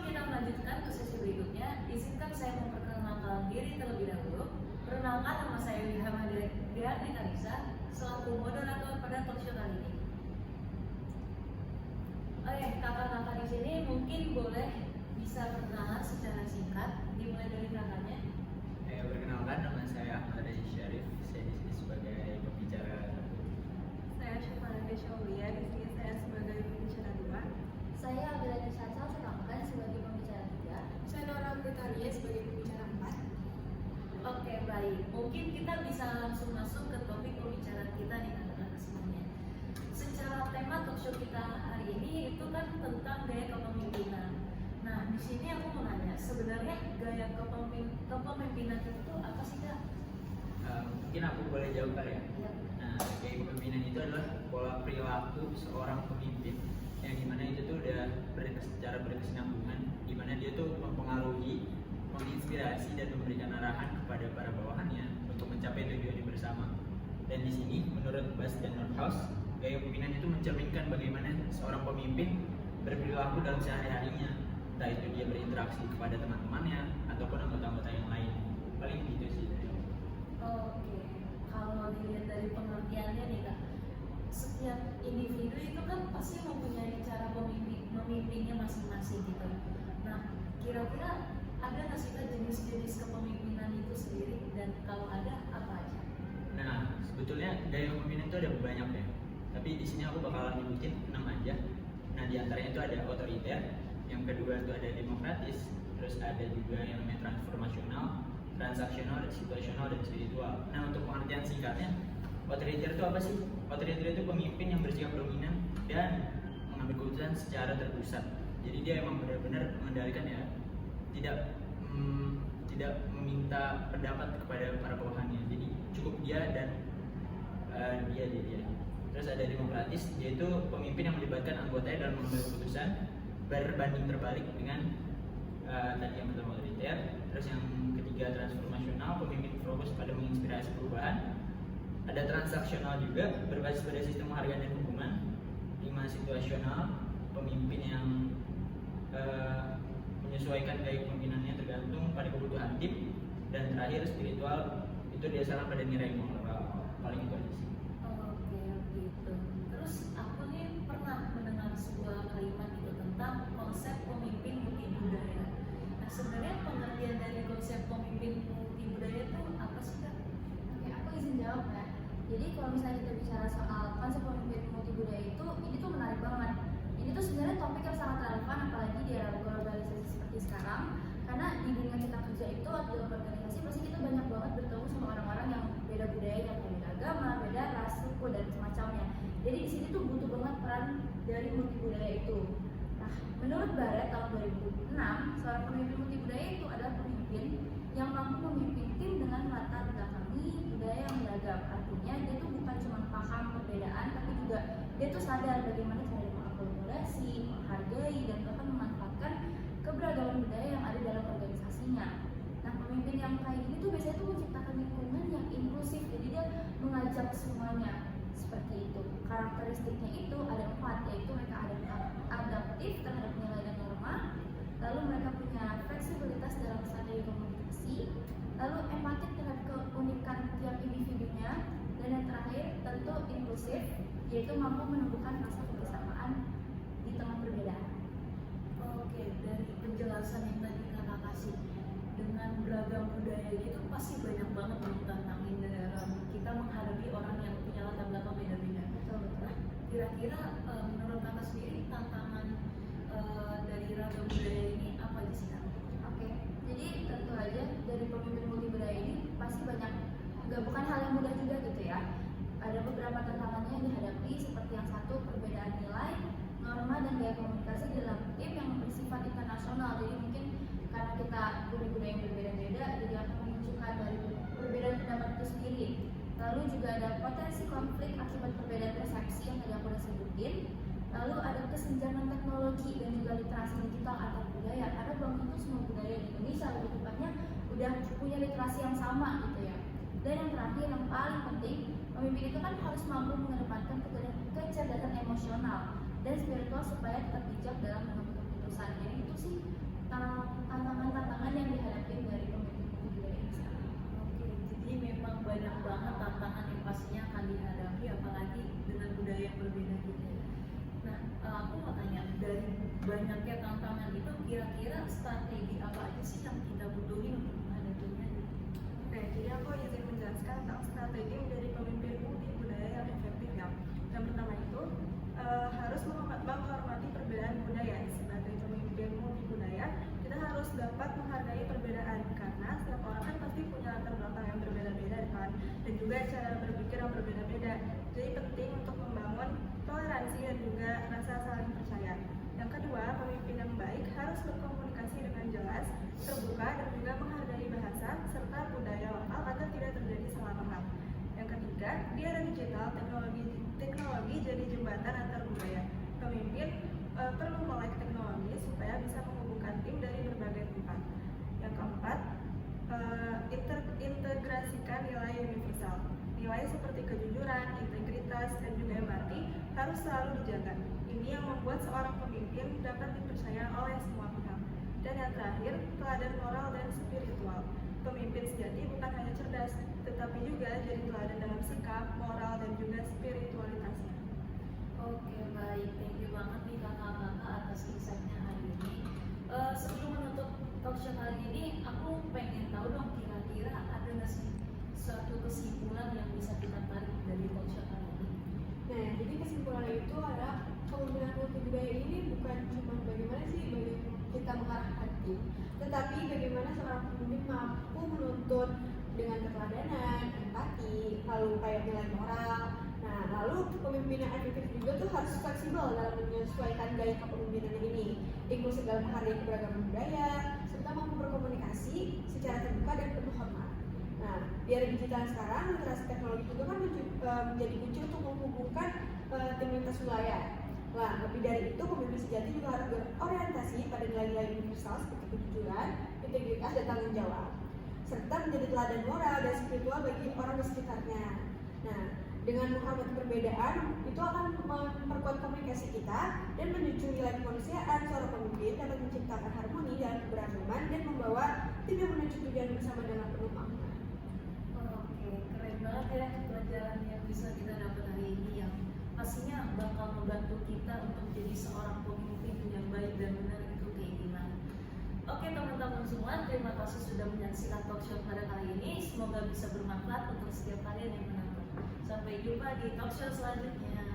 kita melanjutkan ke sesi berikutnya, izinkan saya memperkenalkan diri terlebih dahulu. Perkenalkan, nama saya Wilham Diarni Karisa, selaku moderator pada talkshow kali ini. Oke, kakak-kakak di sini mungkin boleh bisa perkenalan secara singkat, dimulai dari kakaknya. Perkenalkan, nama saya Ahmad Reza Syarif. Saya di sini sebagai pembicara. Saya Syafara Desaulia, di sini saya sebagai pembicara 2. Saya Abdullah Satsal Sedangkan sebagai pembicara 3. Saya Nora Britalia sebagai pembicara 4. Oke, baik. Mungkin kita bisa langsung masuk ke topik pembicaraan kita nih kakak-kakak semuanya. Secara tema talkshow kita hari ini itu kan tentang gaya kepemimpinan. Nah, di sini aku mau nanya, sebenarnya gaya kepemimpinan itu apa sih kak? Mungkin aku boleh jawab kali ya. Ya. Nah, gaya kepemimpinan itu adalah pola perilaku seorang pemimpin yang dimana itu tuh udah secara berkesinambungan, dimana dia tuh mempengaruhi, menginspirasi dan memberikan arahan kepada para bawahannya untuk mencapai tujuan bersama. Dan di sini, menurut Bastian Nordhaus, gaya kepemimpinan itu mencerminkan bagaimana seorang pemimpin berperilaku dalam sehari-harinya, entah itu dia berinteraksi kepada teman-temannya ataupun anggota-anggota yang lain. Paling gitu sih. Oke, kalau dilihat dari pengertiannya nih kak, setiap individu itu kan pasti mempunyai cara memimpinnya masing-masing gitu. Nah, kira-kira ada nggak sih kak jenis-jenis kepemimpinan itu sendiri, dan kalau ada apa aja? Nah, sebetulnya gaya kepemimpinan itu ada banyak ya. Tapi di sini aku bakalan nyebutin 6 aja. Nah, di antaranya itu ada otoriter, yang kedua itu ada demokratis, terus ada juga yang namanya transformasional, transaksional, situasional, dan spiritual. Nah, untuk pengertian singkatnya, otoriter itu apa sih? Otoriter itu pemimpin yang bersikap dominan dan mengambil keputusan secara terpusat. Jadi dia emang benar-benar mengendalikan ya, tidak meminta pendapat kepada para bawahannya. Jadi cukup dia dan dia. Terus ada demokratis, yaitu pemimpin yang melibatkan anggotanya dalam mengambil keputusan berbanding terbalik dengan tadi yang pertama otoriter. Terus yang ketiga transformasional, pemimpin fokus pada menginspirasi perubahan. Ada transaksional juga, berbasis pada sistem penghargaan dan hukuman. 5 situasional, pemimpin yang menyesuaikan gaya kepemimpinannya tergantung pada kebutuhan tim. Dan terakhir spiritual, itu dasarnya pada nilai moral. Paling itu aja sih. Oke, gitu. Terus aku nih pernah mendengar sebuah kalimat itu tentang konsep pemimpin multibudaya. Nah, sebenarnya pengertian dari konsep pemimpin multibudaya itu apa sih kak? Oke, aku izin jawab ya. Jadi kalau misalnya kita bicara soal konsep pemimpin multibudaya itu, ini tuh menarik banget. Ini tuh sebenarnya topik yang sangat relevan apalagi di era globalisasi seperti sekarang. Karena di dunia kita kerja itu atau dalam organisasi pasti kita banyak banget bertemu sama orang-orang yang beda budaya, yang beda agama, beda ras, suku dan semacamnya. Jadi di sini tuh butuh banget peran dari multibudaya itu. Nah, menurut Barrett tahun 2006, seorang pemimpin multibudaya itu adalah pemimpin yang mampu memimpin tim dengan latar belakangi budaya yang beragam. Artinya dia tuh bukan cuma paham perbedaan, tapi juga dia tuh sadar bagaimana cara mengakomodasi, menghargai dan bahkan memanfaatkan keberagaman budaya yang ada dalam organisasinya. Nah, pemimpin yang kayak gini tuh biasanya tuh menciptakan lingkungan yang inklusif, jadi dia mengajak semuanya seperti itu. Karakteristiknya itu ada 4, yaitu mereka adaptif terhadap nilai dan norma, lalu mereka punya fleksibilitas dalam strategi komunikasi, lalu empatik terhadap keunikan tiap individunya, dan yang terakhir tentu inklusif, yaitu mampu menumbuhkan rasa kebersamaan di tengah perbedaan. Oke, dari penjelasan yang tadi kakak kasih, dengan beragam budaya gitu pasti banyak banget yang tantangan dalam kita menghadapi orang yang punya latar belakang beda-beda. Nah, kira-kira menurut kakak sendiri tantangan dari ragam budaya ini apa aja sih kak? Oke, jadi tentu aja dari pemimpin multibudaya ini pasti banyak, bukan hal yang mudah juga gitu ya. Ada beberapa tantangannya yang dihadapi, seperti yang satu, perbedaan nilai, norma dan gaya komunikasi dalam tim yang bersifat internasional. Jadi mungkin karena kita punya budaya yang berbeda-beda, jadi akan memunculkan dari perbedaan pendapat itu sendiri. Lalu juga ada potensi konflik akibat perbedaan persepsi yang tadi aku udah sebutin. Lalu ada kesenjangan teknologi dan juga literasi digital antar budaya. Karena belum tentu semua budaya di Indonesia lebih tepatnya udah punya literasi yang sama gitu ya. Dan yang terakhir yang paling penting, pemimpin itu kan harus mampu mengedepankan kecerdasan emosional dan spiritual supaya tetap bijak dalam mengambil keputusan. perusahaannya itu sih tantangan-tantangan yang dihadapi dari pemimpin budaya ini sekarang. Oke, jadi memang banyak banget tantangan yang pastinya akan dihadapi, apalagi dengan budaya yang berbeda gitu ya. Nah, aku mau tanya, dari banyaknya tantangan itu kira-kira strategi apa aja sih yang kita butuhin untuk menghadapinya? Oke, jadi aku izin menjelaskan tentang strategi menjadi pemimpin budaya yang efektif ya. Yang pertama itu harus menghormati perbedaan budaya. Sebagai pemimpin budaya, kita harus dapat menghargai perbedaan karena setiap orang kan pasti punya latar belakang yang berbeda-beda kan, dan juga cara berpikir yang berbeda-beda. Jadi penting untuk membangun toleransi dan juga rasa saling percaya. Yang kedua, pemimpin yang baik harus berkomunikasi dengan jelas, terbuka, dan juga menghargai bahasa serta budaya lokal agar tidak terjadi salah paham. Yang ketiga, di era digital, teknologi jadi jembatan antar budaya. Pemimpin perlu melek teknologi supaya bisa menghubungkan tim dari berbagai tempat. Yang keempat, integrasikan nilai universal. Nilai seperti kejujuran, integritas, dan juga empati harus selalu dijaga. Ini yang membuat seorang pemimpin dapat dipercaya oleh semua pihak. Dan yang terakhir, teladan moral dan spiritual. Pemimpin sejati bukan hanya cerdas, tetapi juga jadi teladan dalam sikap, moral, dan juga spiritualitasnya. Oke, baik. Thank you banget nih kakak-kakak atas kisahnya hari ini. Sebelum menutup talk show kali ini, aku pengen tahu dong kira-kira ada nggak sih suatu kesimpulan yang bisa kita tarik dari talk show kali ini? Nah, jadi kesimpulannya itu adalah kepemimpinan multibudaya ini bukan cuma bagaimana kita mengarahkan tim, tetapi bagaimana seorang pemimpin mampu menuntun dengan keteladanan, empati, lalu kayak nilai moral. Nah, lalu pemimpin yang efektif juga tuh harus fleksibel dalam menyesuaikan gaya kepemimpinan ini, inklusif dalam menghargai keberagaman budaya, serta mampu berkomunikasi secara terbuka dan penuh hormat. Nah, di era digital sekarang, literasi teknologi juga kan menjadi kunci untuk menghubungkan tim lintas wilayah. Nah, lebih dari itu, pemimpin sejati juga harus berorientasi pada nilai-nilai universal seperti kejujuran, integritas, dan tanggung jawab, serta menjadi teladan moral dan spiritual bagi orang di sekitarnya. Nah, dengan menghormati perbedaan, itu akan memperkuat komunikasi kita dan menjunjung nilai kemanusiaan. Seorang pemimpin dapat menciptakan harmoni dalam keberagaman dan membawa tim yang menuju tujuan bersama dalam penuh makna. Oke, keren banget ya pelajaran yang bisa kita dapat hari ini yang pastinya bakal membantu kita untuk jadi seorang pemimpin yang baik dan benar itu kayak gimana. Oke teman-teman semua, terima kasih sudah menyaksikan talk show pada kali ini. Semoga bisa bermanfaat untuk setiap kalian yang menonton. Sampai jumpa di talk show selanjutnya.